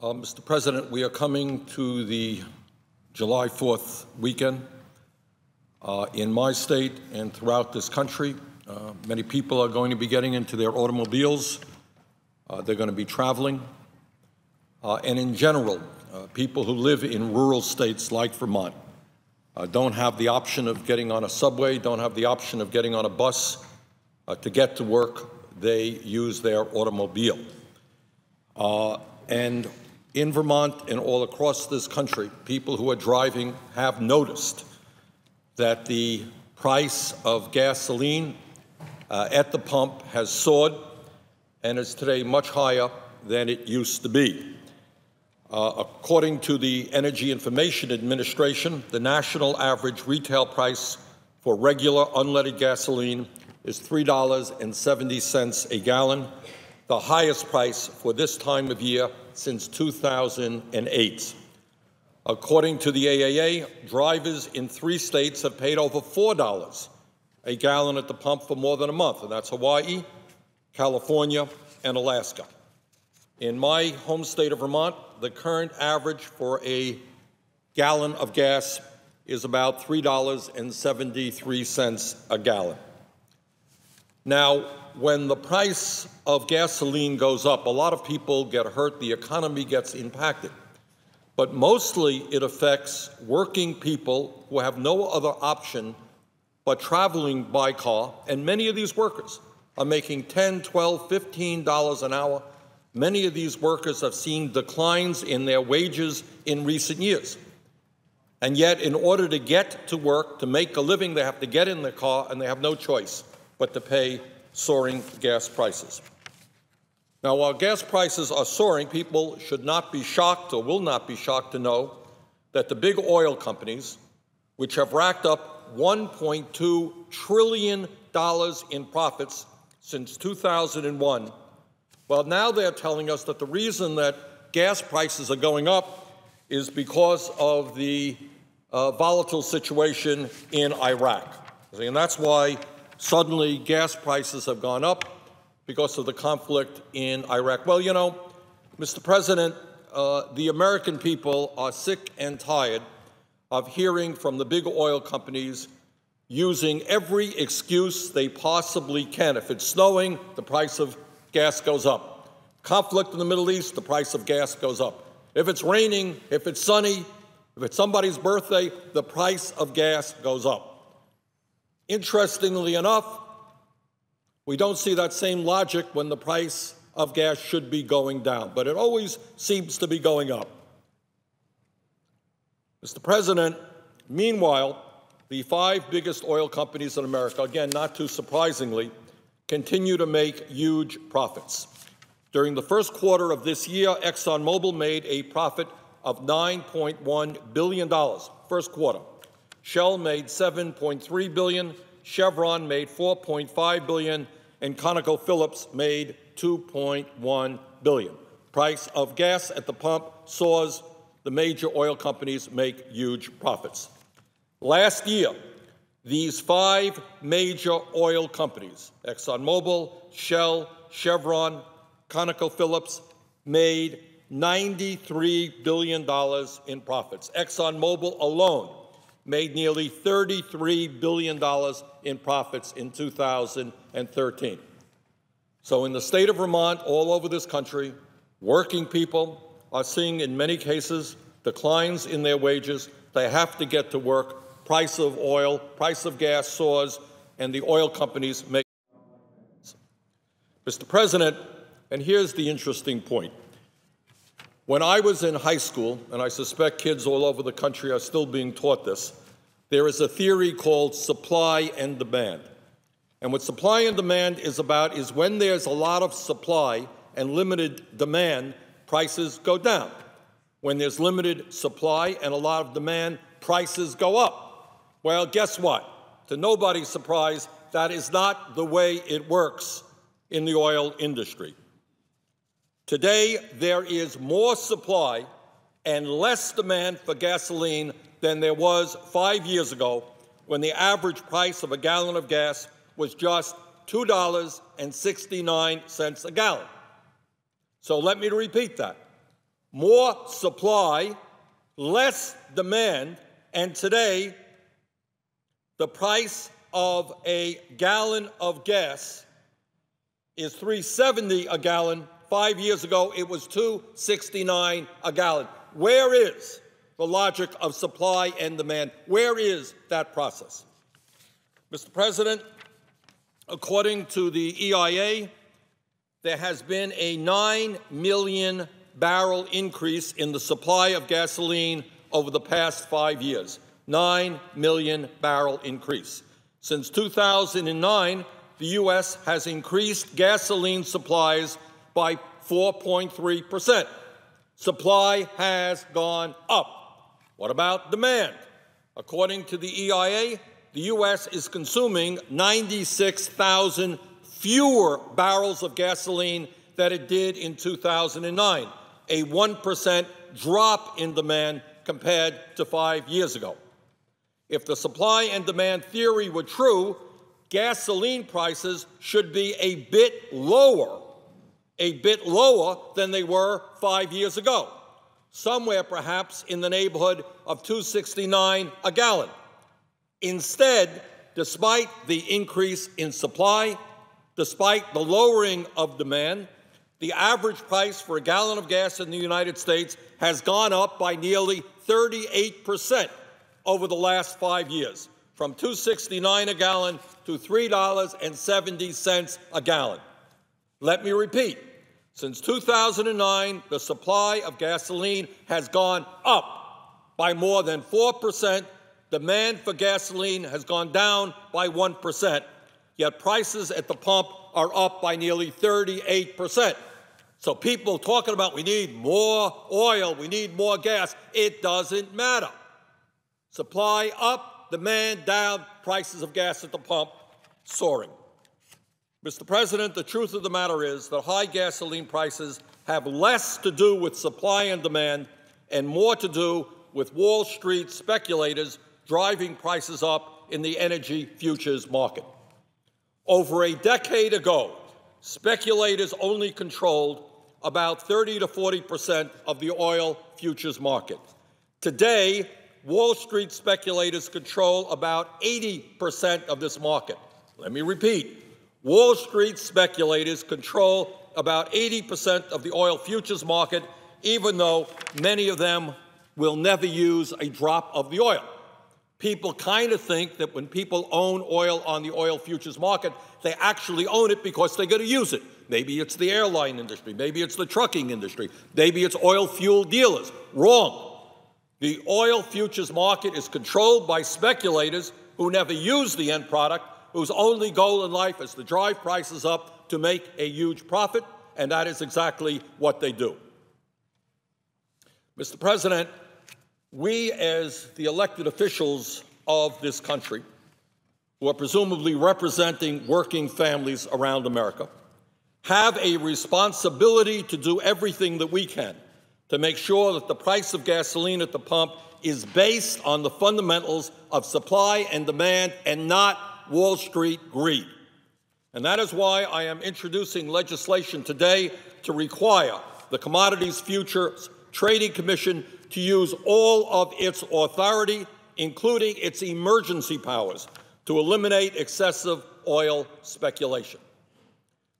Mr. President, we are coming to the July 4th weekend. In my state and throughout this country, many people are going to be getting into their automobiles. They're going to be traveling. And in general, people who live in rural states like Vermont don't have the option of getting on a subway, don't have the option of getting on a bus to get to work. They use their automobile. And in Vermont and all across this country, people who are driving have noticed that the price of gasoline at the pump has soared and is today much higher than it used to be. According to the Energy Information Administration, the national average retail price for regular unleaded gasoline is $3.70 a gallon, the highest price for this time of year since 2008. According to the AAA, drivers in 3 states have paid over $4 a gallon at the pump for more than a month, and that's Hawaii, California, and Alaska. In my home state of Vermont, the current average for a gallon of gas is about $3.73 a gallon. Now, when the price of gasoline goes up, a lot of people get hurt, the economy gets impacted. But mostly it affects working people who have no other option but traveling by car, and many of these workers are making $10, $12, $15 an hour. Many of these workers have seen declines in their wages in recent years. And yet, in order to get to work, to make a living, they have to get in their car, and they have no choice but to pay soaring gas prices. Now, while gas prices are soaring, people should not be shocked or will not be shocked to know that the big oil companies, which have racked up $1.2 trillion in profits since 2001, well, now they're telling us that the reason that gas prices are going up is because of the volatile situation in Iraq. And that's why suddenly gas prices have gone up, because of the conflict in Iraq. Well, you know, Mr. President, the American people are sick and tired of hearing from the big oil companies using every excuse they possibly can. If it's snowing, the price of gas goes up. Conflict in the Middle East, the price of gas goes up. If it's raining, if it's sunny, if it's somebody's birthday, the price of gas goes up. Interestingly enough, we don't see that same logic when the price of gas should be going down, but it always seems to be going up. Mr. President, meanwhile, the 5 biggest oil companies in America, again, not too surprisingly, continue to make huge profits. During the first quarter of this year, ExxonMobil made a profit of $9.1 billion, first quarter. Shell made $7.3 billion, Chevron made $4.5 billion, and ConocoPhillips made $2.1 billion. Price of gas at the pump soars. The major oil companies make huge profits. Last year, these 5 major oil companies, ExxonMobil, Shell, Chevron, ConocoPhillips, made $93 billion in profits. ExxonMobil alone made nearly $33 billion in profits in 2013. So in the state of Vermont, all over this country, working people are seeing, in many cases, declines in their wages. They have to get to work. Price of oil, price of gas soars, and the oil companies make. Mr. President, and here's the interesting point. When I was in high school, and I suspect kids all over the country are still being taught this, there is a theory called supply and demand. And what supply and demand is about is when there's a lot of supply and limited demand, prices go down. When there's limited supply and a lot of demand, prices go up. Well, guess what? To nobody's surprise, that is not the way it works in the oil industry. Today, there is more supply and less demand for gasoline than there was 5 years ago, when the average price of a gallon of gas was just $2.69 a gallon. So let me repeat that. more supply, less demand, and today the price of a gallon of gas is $3.70 a gallon. 5 years ago, it was $2.69 a gallon. Where is the logic of supply and demand? Where is that process? Mr. President, according to the EIA, there has been a 9 million barrel increase in the supply of gasoline over the past 5 years. 9 million barrel increase. Since 2009, the U.S. has increased gasoline supplies by 4.3%. Supply has gone up. What about demand? According to the EIA, the U.S. is consuming 96,000 fewer barrels of gasoline than it did in 2009, a 1% drop in demand compared to 5 years ago. If the supply and demand theory were true, gasoline prices should be a bit lower than they were 5 years ago, somewhere perhaps in the neighborhood of $2.69 a gallon. Instead, despite the increase in supply, despite the lowering of demand, the average price for a gallon of gas in the United States has gone up by nearly 38% over the last 5 years, from $2.69 a gallon to $3.70 a gallon. Let me repeat. Since 2009, the supply of gasoline has gone up by more than 4%. Demand for gasoline has gone down by 1%, yet prices at the pump are up by nearly 38%. So people talking about we need more oil, we need more gas, it doesn't matter. Supply up, demand down, prices of gas at the pump soaring. Mr. President, the truth of the matter is that high gasoline prices have less to do with supply and demand and more to do with Wall Street speculators driving prices up in the energy futures market. Over a decade ago, speculators only controlled about 30 to 40% of the oil futures market. Today, Wall Street speculators control about 80% of this market. Let me repeat. Wall Street speculators control about 80% of the oil futures market, even though many of them will never use a drop of the oil. People kind of think that when people own oil on the oil futures market, they actually own it because they're going to use it. Maybe it's the airline industry. Maybe it's the trucking industry. Maybe it's oil fuel dealers. Wrong. The oil futures market is controlled by speculators who never use the end product, whose only goal in life is to drive prices up to make a huge profit, and that is exactly what they do. Mr. President, we as the elected officials of this country, who are presumably representing working families around America, have a responsibility to do everything that we can to make sure that the price of gasoline at the pump is based on the fundamentals of supply and demand and not Wall Street greed. And that is why I am introducing legislation today to require the Commodities Futures Trading Commission to use all of its authority, including its emergency powers, to eliminate excessive oil speculation.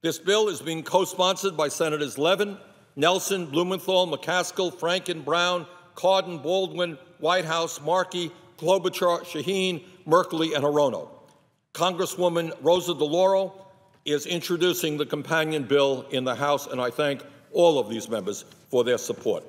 This bill is being co-sponsored by Senators Levin, Nelson, Blumenthal, McCaskill, Franken, Brown, Cardin, Baldwin, Whitehouse, Markey, Klobuchar, Shaheen, Merkley, and Hirono. Congresswoman Rosa DeLauro is introducing the companion bill in the House, and I thank all of these members for their support.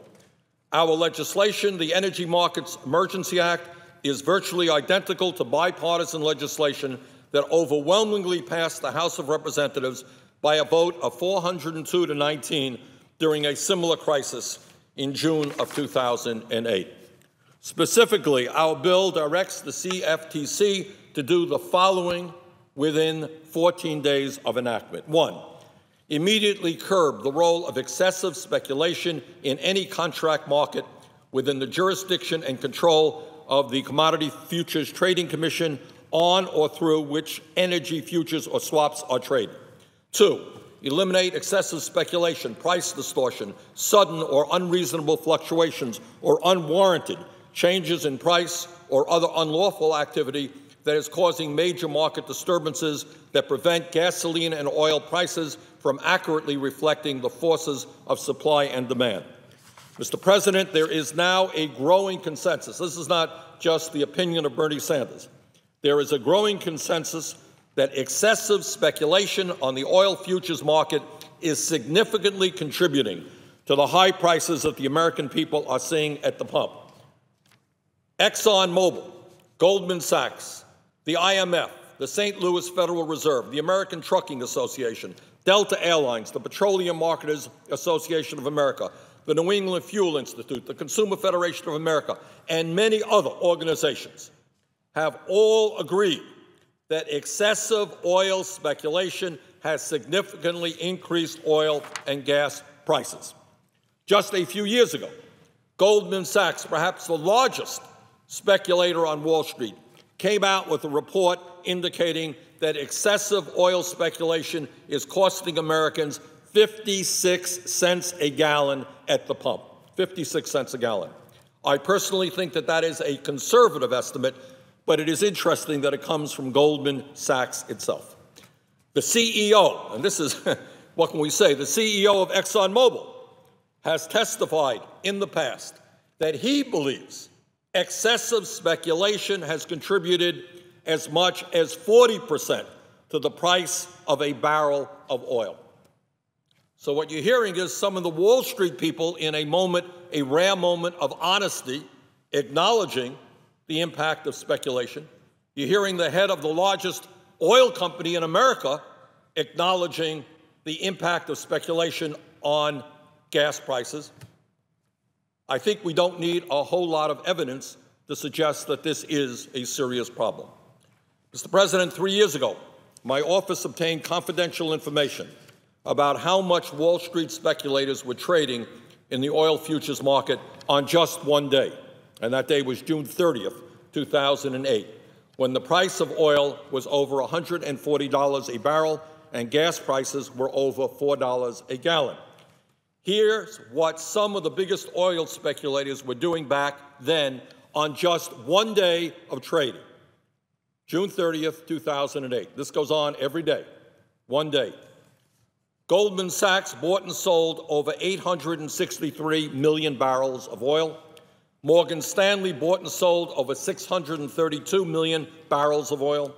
Our legislation, the Energy Markets Emergency Act, is virtually identical to bipartisan legislation that overwhelmingly passed the House of Representatives by a vote of 402 to 19 during a similar crisis in June of 2008. Specifically, our bill directs the CFTC to do the following within 14 days of enactment. 1, immediately curb the role of excessive speculation in any contract market within the jurisdiction and control of the Commodity Futures Trading Commission on or through which energy futures or swaps are traded. 2, eliminate excessive speculation, price distortion, sudden or unreasonable fluctuations, or unwarranted changes in price or other unlawful activity that is causing major market disturbances that prevent gasoline and oil prices from accurately reflecting the forces of supply and demand. Mr. President, there is now a growing consensus. This is not just the opinion of Bernie Sanders. There is a growing consensus that excessive speculation on the oil futures market is significantly contributing to the high prices that the American people are seeing at the pump. ExxonMobil, Goldman Sachs, the IMF, the St. Louis Federal Reserve, the American Trucking Association, Delta Airlines, the Petroleum Marketers Association of America, the New England Fuel Institute, the Consumer Federation of America, and many other organizations have all agreed that excessive oil speculation has significantly increased oil and gas prices. Just a few years ago, Goldman Sachs, perhaps the largest speculator on Wall Street, came out with a report indicating that excessive oil speculation is costing Americans 56 cents a gallon at the pump. 56 cents a gallon. I personally think that that is a conservative estimate, but it is interesting that it comes from Goldman Sachs itself. The CEO, and this is, what can we say, the CEO of ExxonMobil has testified in the past that he believes excessive speculation has contributed as much as 40% to the price of a barrel of oil. So what you're hearing is some of the Wall Street people in a moment, a rare moment of honesty, acknowledging the impact of speculation. You're hearing the head of the largest oil company in America acknowledging the impact of speculation on gas prices. I think we don't need a whole lot of evidence to suggest that this is a serious problem. Mr. President, 3 years ago, my office obtained confidential information about how much Wall Street speculators were trading in the oil futures market on just one day, and that day was June 30th, 2008, when the price of oil was over $140 a barrel and gas prices were over $4 a gallon. Here's what some of the biggest oil speculators were doing back then on just one day of trading. June 30th, 2008. This goes on every day, one day. Goldman Sachs bought and sold over 863 million barrels of oil. Morgan Stanley bought and sold over 632 million barrels of oil.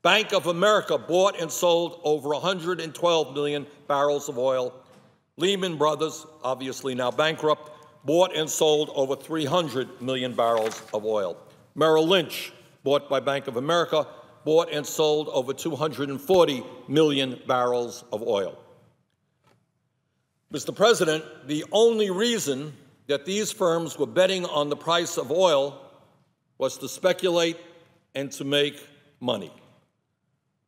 Bank of America bought and sold over 112 million barrels of oil. Lehman Brothers, obviously now bankrupt, bought and sold over 300 million barrels of oil. Merrill Lynch, bought by Bank of America, bought and sold over 240 million barrels of oil. Mr. President, the only reason that these firms were betting on the price of oil was to speculate and to make money.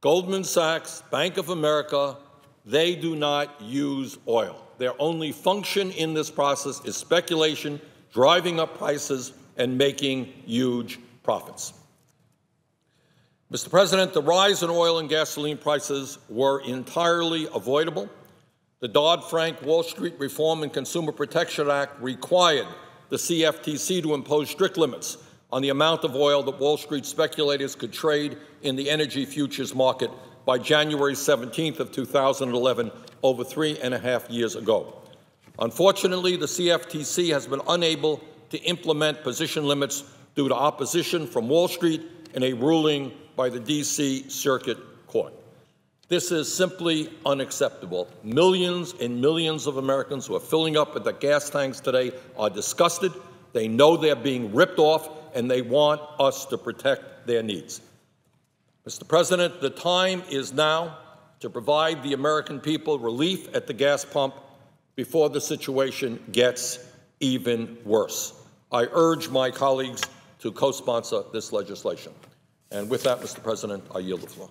Goldman Sachs, Bank of America, they do not use oil. Their only function in this process is speculation, driving up prices, and making huge profits. Mr. President, the rise in oil and gasoline prices were entirely avoidable. The Dodd-Frank Wall Street Reform and Consumer Protection Act required the CFTC to impose strict limits on the amount of oil that Wall Street speculators could trade in the energy futures market by January 17th of 2011, over 3.5 years ago. Unfortunately, the CFTC has been unable to implement position limits due to opposition from Wall Street and a ruling by the D.C. Circuit Court. This is simply unacceptable. Millions and millions of Americans who are filling up at the gas tanks today are disgusted. They know they're being ripped off, and they want us to protect their needs. Mr. President, the time is now to provide the American people relief at the gas pump before the situation gets even worse. I urge my colleagues to co-sponsor this legislation. And with that, Mr. President, I yield the floor.